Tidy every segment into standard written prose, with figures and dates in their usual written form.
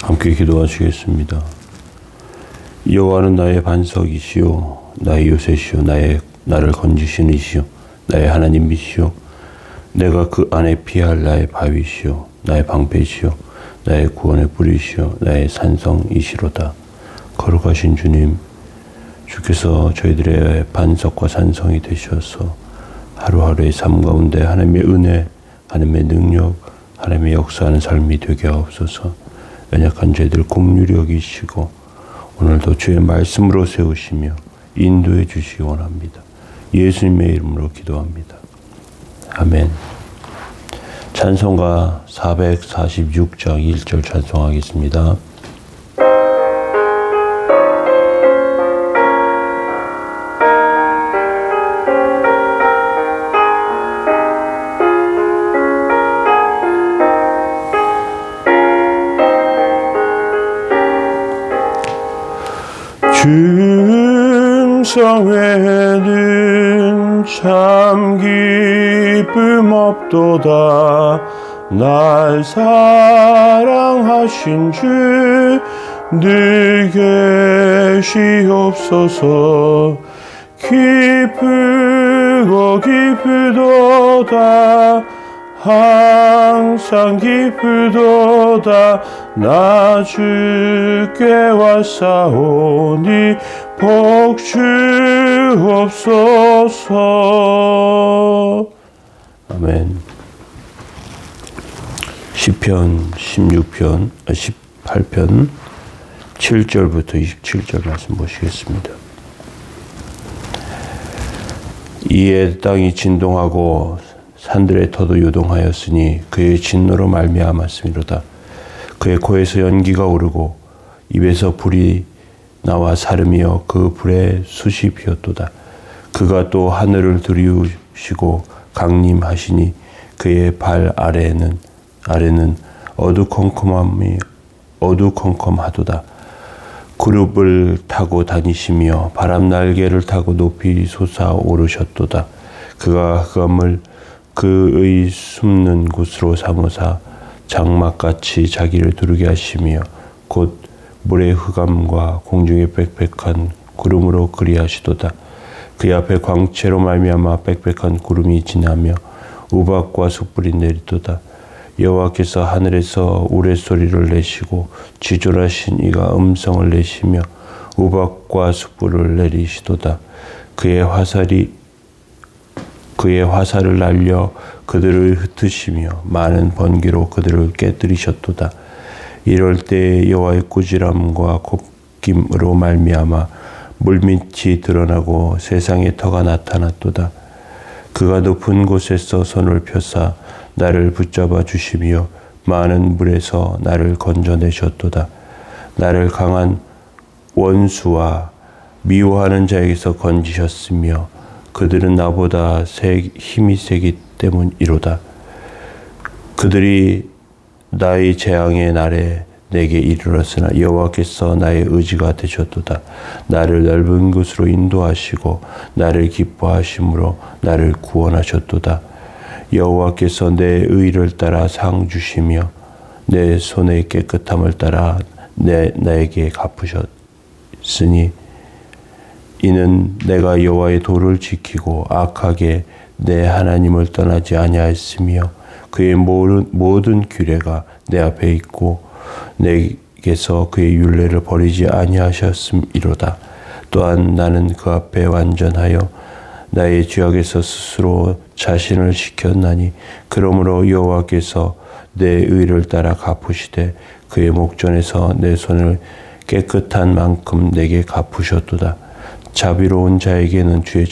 함께 기도하시겠습니다. 여호와는 나의 반석이시요 나의 요새시요 나를 건지시는 이시요 나의 하나님이시요 내가 그 안에 피할 나의 바위시요 나의 방패시요 나의 구원의 뿌리시요 나의 산성이시로다. 거룩하신 주님, 주께서 저희들의 반석과 산성이 되셔서 하루하루의 삶 가운데 하나님의 은혜, 하나님의 능력, 하나님의 역사하는 삶이 되게 하옵소서. 연약한 저희들 긍휼히 여기시고 오늘도 주의 말씀으로 세우시며 인도해 주시기 원합니다. 예수님의 이름으로 기도합니다. 아멘. 찬송가 446장 1절 찬송하겠습니다. 중성에는 참 기쁨 없도다. 날 사랑하신 주 늘 계시옵소서. 기쁘고 기쁘도다. 항상 기쁘도다. 나 주께 왔사오니 복 주옵소서. 아멘. 시편 18편 7절부터 27절 말씀 보시겠습니다. 이에 땅이 진동하고 산들의 터도 요동하였으니 그의 진노로 말미암았음이로다. 그의 코에서 연기가 오르고 입에서 불이 나와 사름이여 그 불에 숯이 피었도다. 그가 또 하늘을 들이우시고 강림하시니 그의 발 아래는 어두컴컴하도다. 그룹을 타고 다니시며 바람 날개를 타고 높이 솟아오르셨도다. 그가 흑암을 그의 숨는 곳으로 삼으사 장막같이 자기를 두르게 하시며 곧 물의 흑암과 공중의 빽빽한 구름으로 그리하시도다. 그 앞에 광채로 말미암아 빽빽한 구름이 지나며 우박과 숯불이 내리도다. 여호와께서 하늘에서 우레소리를 내시고 지존하신 이가 음성을 내시며 우박과 숯불을 내리시도다. 그의 화살을 날려 그들을 흩으시며 많은 번개로 그들을 깨뜨리셨도다. 이럴 때 여호와의 꾸지람과 곱김으로 말미암아 물밑이 드러나고 세상의 터가 나타났도다. 그가 높은 곳에서 손을 펴사 나를 붙잡아 주시며 많은 물에서 나를 건져내셨도다. 나를 강한 원수와 미워하는 자에게서 건지셨으며 그들은 나보다 힘이 세기 때문이로다. 그들이 나의 재앙의 날에 내게 이르렀으나 여호와께서 나의 의지가 되셨도다. 나를 넓은 곳으로 인도하시고 나를 기뻐하심으로 나를 구원하셨도다. 여호와께서 내 의를 따라 상 주시며 내 손의 깨끗함을 따라 나에게 갚으셨으니 이는 내가 여호와의 도를 지키고 악하게 내 하나님을 떠나지 아니하였으며 그의 모든 규례가 내 앞에 있고 내게서 그의 율례를 버리지 아니하셨음이로다. 또한 나는 그 앞에 완전하여 나의 죄악에서 스스로 자신을 지켰나니 그러므로 여호와께서 내 의를 따라 갚으시되 그의 목전에서 내 손을 깨끗한 만큼 내게 갚으셨도다. 자비로운 자에게는 주의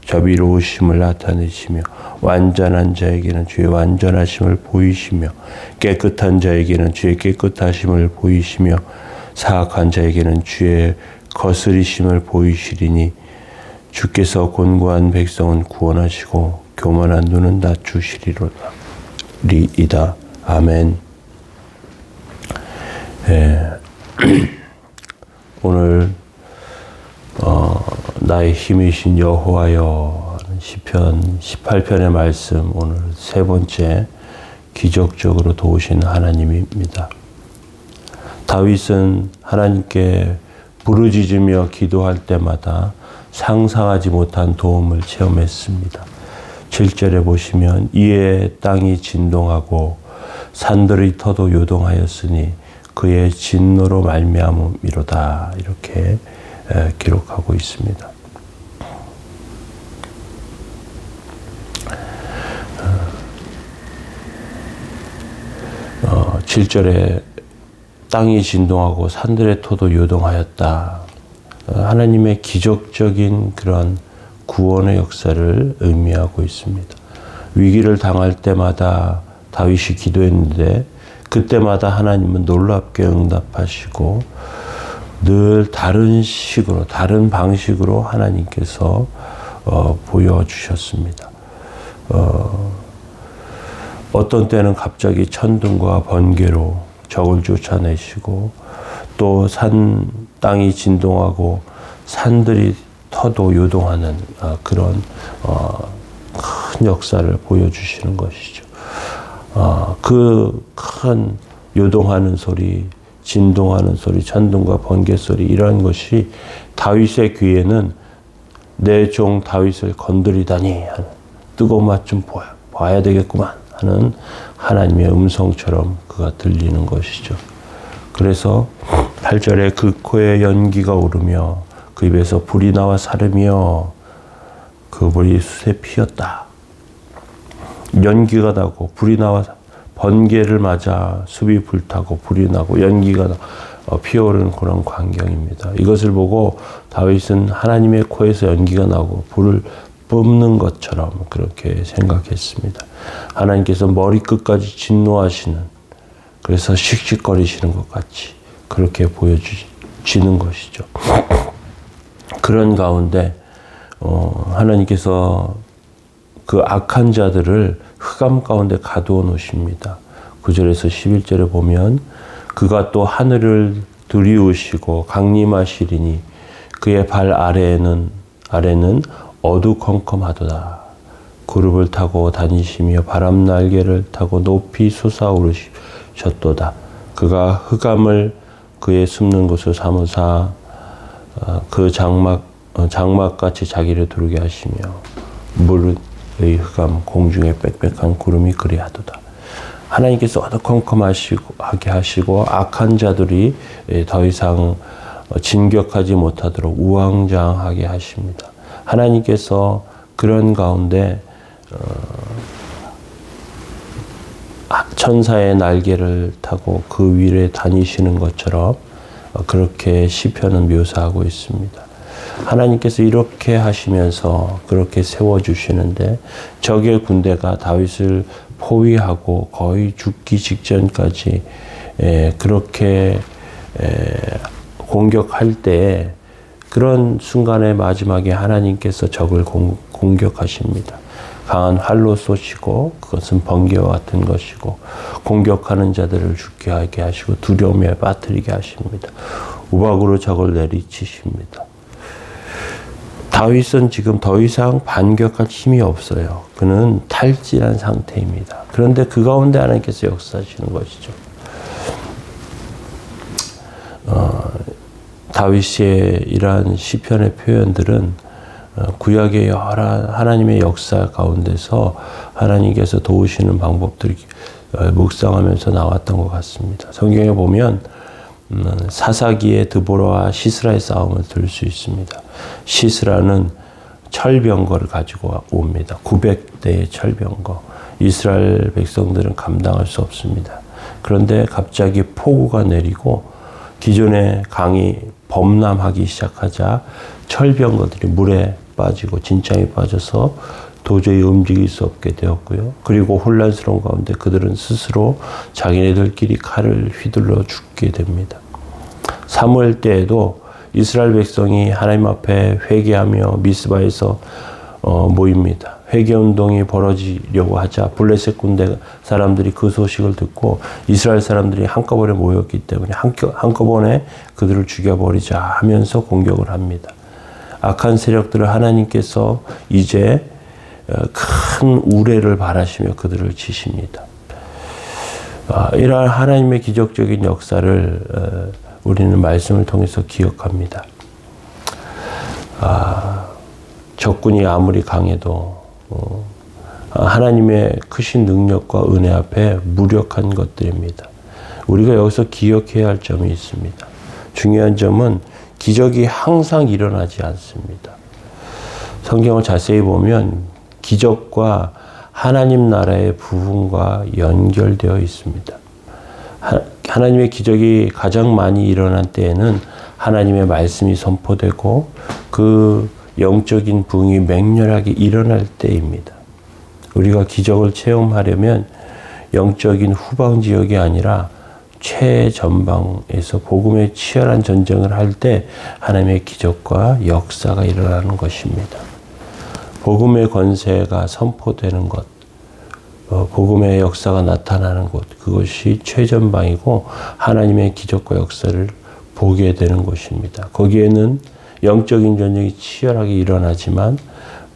자비로우심을 나타내시며 완전한 자에게는 주의 완전하심을 보이시며 깨끗한 자에게는 주의 깨끗하심을 보이시며 사악한 자에게는 주의 거스리심을 보이시리니 주께서 곤고한 백성은 구원하시고 교만한 눈은 낮추시리로다. 아멘. 오늘 나의 힘이신 여호와여 시편 18편의 말씀, 오늘 세 번째 기적적으로 도우시는 하나님입니다. 다윗은 하나님께 부르짖으며 기도할 때마다 상상하지 못한 도움을 체험했습니다. 7절에 보시면 이에 땅이 진동하고 산들의 터도 요동하였으니 그의 진노로 말미암음이로다, 이렇게 기록하고 있습니다. 7절에 땅이 진동하고 산들의 토도 요동하였다. 하나님의 기적적인 그런 구원의 역사를 의미하고 있습니다. 위기를 당할 때마다 다윗이 기도했는데 그때마다 하나님은 놀랍게 응답하시고 늘 다른 식으로, 다른 방식으로 하나님께서 보여주셨습니다. 어떤 때는 갑자기 천둥과 번개로 적을 쫓아내시고 또 땅이 진동하고 산들이 터도 요동하는 그런 큰 역사를 보여주시는 것이죠. 그 큰 요동하는 소리, 진동하는 소리, 천둥과 번개 소리, 이런 것이 다윗의 귀에는 내 종 다윗을 건드리다니 하는, 뜨거운 맛 좀 봐야 되겠구만 하는 하나님의 음성처럼 그가 들리는 것이죠. 그래서 8절에 그 코에 연기가 오르며 그 입에서 불이 나와 사르며 그 불이 숯에 피었다. 연기가 나고 불이 나와 번개를 맞아 숲이 불타고 불이 나고 연기가 피어오르는 그런 광경입니다. 이것을 보고 다윗은 하나님의 코에서 연기가 나고 불을 뿜는 것처럼 그렇게 생각했습니다. 하나님께서 머리끝까지 진노하시는, 그래서 씩씩거리시는 것 같이 그렇게 보여지는 것이죠. 그런 가운데 하나님께서 그 악한 자들을 흑암 가운데 가두어 놓으십니다. 9절에서 11절에 보면 그가 또 하늘을 들이우시고 강림하시리니 그의 발 아래는 어두컴컴하도다. 구름을 타고 다니시며 바람 날개를 타고 높이 솟아오르셨도다. 그가 흑암을 그의 숨는 곳을 삼으사 그 장막같이 자기를 두르게 하시며 물의 흑암 공중에 빽빽한 구름이 그리하도다. 하나님께서 어두컴컴하게 하시고 악한 자들이 더 이상 진격하지 못하도록 우왕좌왕하게 하십니다. 하나님께서 그런 가운데 천사의 날개를 타고 그 위에 다니시는 것처럼 그렇게 시편은 묘사하고 있습니다. 하나님께서 이렇게 하시면서 그렇게 세워주시는데 적의 군대가 다윗을 포위하고 거의 죽기 직전까지 그렇게 공격할 때에 그런 순간의 마지막에 하나님께서 적을 공격하십니다. 강한 활로 쏘시고 그것은 번개와 같은 것이고 공격하는 자들을 죽게 하게 하시고 두려움에 빠뜨리게 하십니다. 우박으로 적을 내리치십니다. 다윗은 지금 더 이상 반격할 힘이 없어요. 그는 탈진한 상태입니다. 그런데 그 가운데 하나님께서 역사하시는 것이죠. 다윗의 이러한 시편의 표현들은 구약의 여러 하나님의 역사 가운데서 하나님께서 도우시는 방법들이 묵상하면서 나왔던 것 같습니다. 성경에 보면 사사기의 드보라와 시스라의 싸움을 들 수 있습니다. 시스라는 철병거를 가지고 옵니다. 900대의 철병거. 이스라엘 백성들은 감당할 수 없습니다. 그런데 갑자기 폭우가 내리고 기존의 강이 범람하기 시작하자 철병거들이 물에 빠지고 진창에 빠져서 도저히 움직일 수 없게 되었고요. 그리고 혼란스러운 가운데 그들은 스스로 자기네들끼리 칼을 휘둘러 죽게 됩니다. 사무엘 때에도 이스라엘 백성이 하나님 앞에 회개하며 미스바에서 모입니다. 회개운동이 벌어지려고 하자 블레셋 군대 사람들이 그 소식을 듣고 이스라엘 사람들이 한꺼번에 모였기 때문에 한꺼번에 그들을 죽여버리자 하면서 공격을 합니다. 악한 세력들을 하나님께서 이제 큰 우레를 바라시며 그들을 치십니다. 이러한 하나님의 기적적인 역사를 우리는 말씀을 통해서 기억합니다. 적군이 아무리 강해도 하나님의 크신 능력과 은혜 앞에 무력한 것들입니다. 우리가 여기서 기억해야 할 점이 있습니다. 중요한 점은 기적이 항상 일어나지 않습니다. 성경을 자세히 보면 기적과 하나님 나라의 부흥과 연결되어 있습니다. 하나님의 기적이 가장 많이 일어난 때에는 하나님의 말씀이 선포되고 그 영적인 부흥이 맹렬하게 일어날 때입니다. 우리가 기적을 체험하려면 영적인 후방 지역이 아니라 최전방에서 복음의 치열한 전쟁을 할 때 하나님의 기적과 역사가 일어나는 것입니다. 복음의 권세가 선포되는 것, 복음의 역사가 나타나는 곳, 그것이 최전방이고 하나님의 기적과 역사를 보게 되는 곳입니다. 거기에는 영적인 전쟁이 치열하게 일어나지만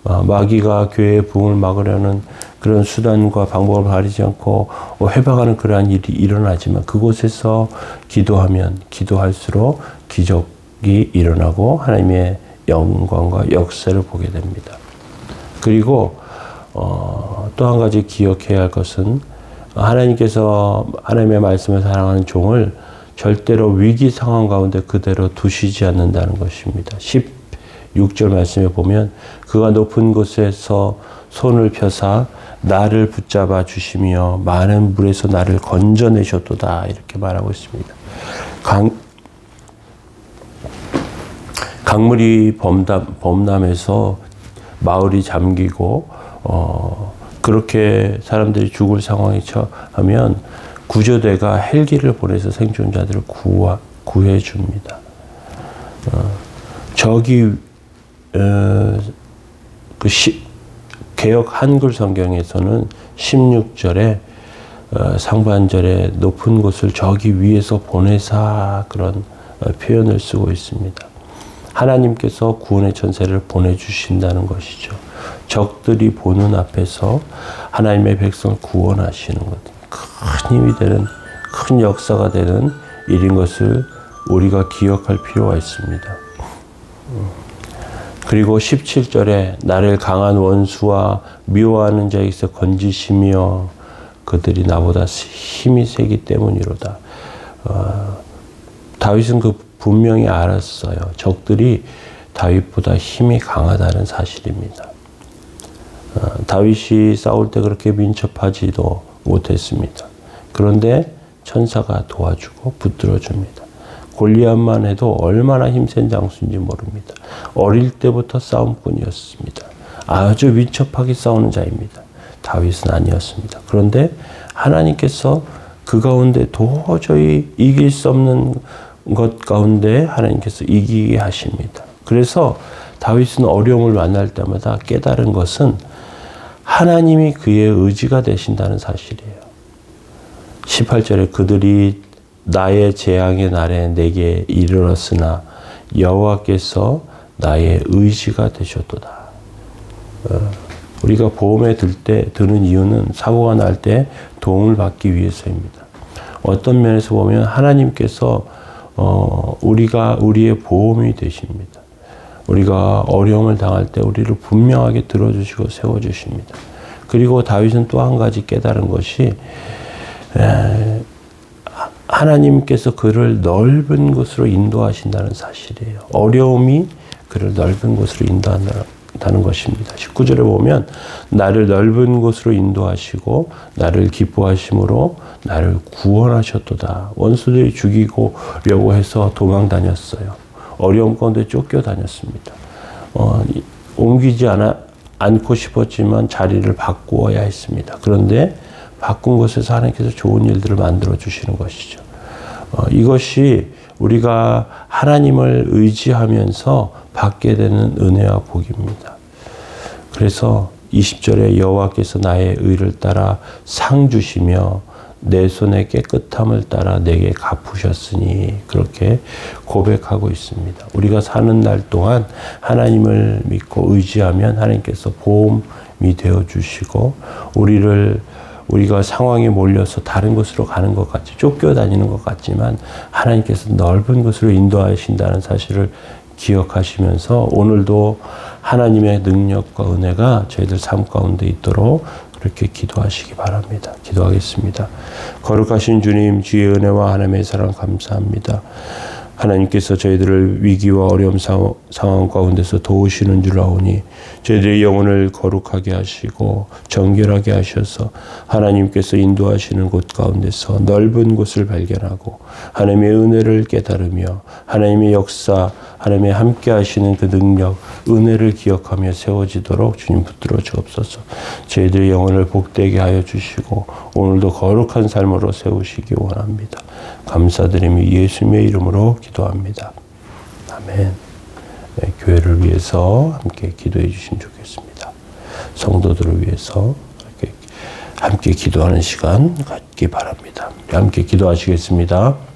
마귀가 교회의 부흥을 막으려는 그런 수단과 방법을 가리지 않고 회방하는 그러한 일이 일어나지만 그곳에서 기도하면 기도할수록 기적이 일어나고 하나님의 영광과 역사를 보게 됩니다. 그리고 또 한 가지 기억해야 할 것은 하나님께서 하나님의 말씀을 사랑하는 종을 절대로 위기 상황 가운데 그대로 두시지 않는다는 것입니다. 16절 말씀에 보면 그가 높은 곳에서 손을 펴사 나를 붙잡아 주시며 많은 물에서 나를 건져내셨도다 이렇게 말하고 있습니다. 강물이 범람해서 마을이 잠기고 그렇게 사람들이 죽을 상황에 처하면 구조대가 헬기를 보내서 생존자들을 구해 줍니다. 개역 한글 성경에서는 16절에 상반절에 높은 곳을 저기 위에서 보내사 그런 표현을 쓰고 있습니다. 하나님께서 구원의 천사를 보내주신다는 것이죠. 적들이 보는 앞에서 하나님의 백성을 구원하시는 것. 큰 힘이 되는, 큰 역사가 되는 일인 것을 우리가 기억할 필요가 있습니다. 그리고 17절에 나를 강한 원수와 미워하는 자에게서 건지시며 그들이 나보다 힘이 세기 때문이로다. 다윗은 그 분명히 알았어요. 적들이 다윗보다 힘이 강하다는 사실입니다. 다윗이 싸울 때 그렇게 민첩하지도 못했습니다. 그런데 천사가 도와주고 붙들어줍니다. 골리앗만 해도 얼마나 힘센 장수인지 모릅니다. 어릴 때부터 싸움꾼이었습니다. 아주 민첩하게 싸우는 자입니다. 다윗은 아니었습니다. 그런데 하나님께서 그 가운데 도저히 이길 수 없는 것 가운데 하나님께서 이기게 하십니다. 그래서 다윗은 어려움을 만날 때마다 깨달은 것은 하나님이 그의 의지가 되신다는 사실이에요. 18절에 그들이 나의 재앙의 날에 내게 이르렀으나 여호와께서 나의 의지가 되셨도다. 우리가 보험에 드는 이유는 사고가 날 때 도움을 받기 위해서입니다. 어떤 면에서 보면 하나님께서 우리의 보험이 되십니다. 우리가 어려움을 당할 때 우리를 분명하게 들어주시고 세워주십니다. 그리고 다윗은 또 한 가지 깨달은 것이 하나님께서 그를 넓은 곳으로 인도하신다는 사실이에요. 어려움이 그를 넓은 곳으로 인도한다는 것입니다. 19절에 보면 나를 넓은 곳으로 인도하시고 나를 기뻐하심으로 나를 구원하셨도다. 원수들이 죽이려고 해서 도망 다녔어요. 어려움 가운데 쫓겨 다녔습니다. 옮기지 않고 싶었지만 자리를 바꾸어야 했습니다. 그런데 바꾼 곳에서 하나님께서 좋은 일들을 만들어 주시는 것이죠. 이것이 우리가 하나님을 의지하면서 받게 되는 은혜와 복입니다. 그래서 20절에 여호와께서 나의 의를 따라 상 주시며 내 손의 깨끗함을 따라 내게 갚으셨으니 그렇게 고백하고 있습니다. 우리가 사는 날 동안 하나님을 믿고 의지하면 하나님께서 보험이 되어 주시고 우리가 상황에 몰려서 다른 곳으로 가는 것 같이 쫓겨다니는 것 같지만 하나님께서 넓은 곳으로 인도하신다는 사실을 기억하시면서 오늘도 하나님의 능력과 은혜가 저희들 삶 가운데 있도록 그렇게 기도하시기 바랍니다. 기도하겠습니다. 거룩하신 주님, 주의 은혜와 하나님의 사랑 감사합니다. 하나님께서 저희들을 위기와 어려움 상황 가운데서 도우시는 줄 아오니 저희들의 영혼을 거룩하게 하시고 정결하게 하셔서 하나님께서 인도하시는 곳 가운데서 넓은 곳을 발견하고 하나님의 은혜를 깨달으며 하나님의 역사, 하나님의 함께 하시는 그 능력, 은혜를 기억하며 세워지도록 주님 붙들어 주옵소서. 저희들의 영혼을 복되게 하여 주시고 오늘도 거룩한 삶으로 세우시기 원합니다. 감사드리며 예수님의 이름으로 기도합니다. 아멘. 네, 교회를 위해서 함께 기도해 주시면 좋겠습니다. 성도들을 위해서 함께 기도하는 시간 갖기 바랍니다. 함께 기도하시겠습니다.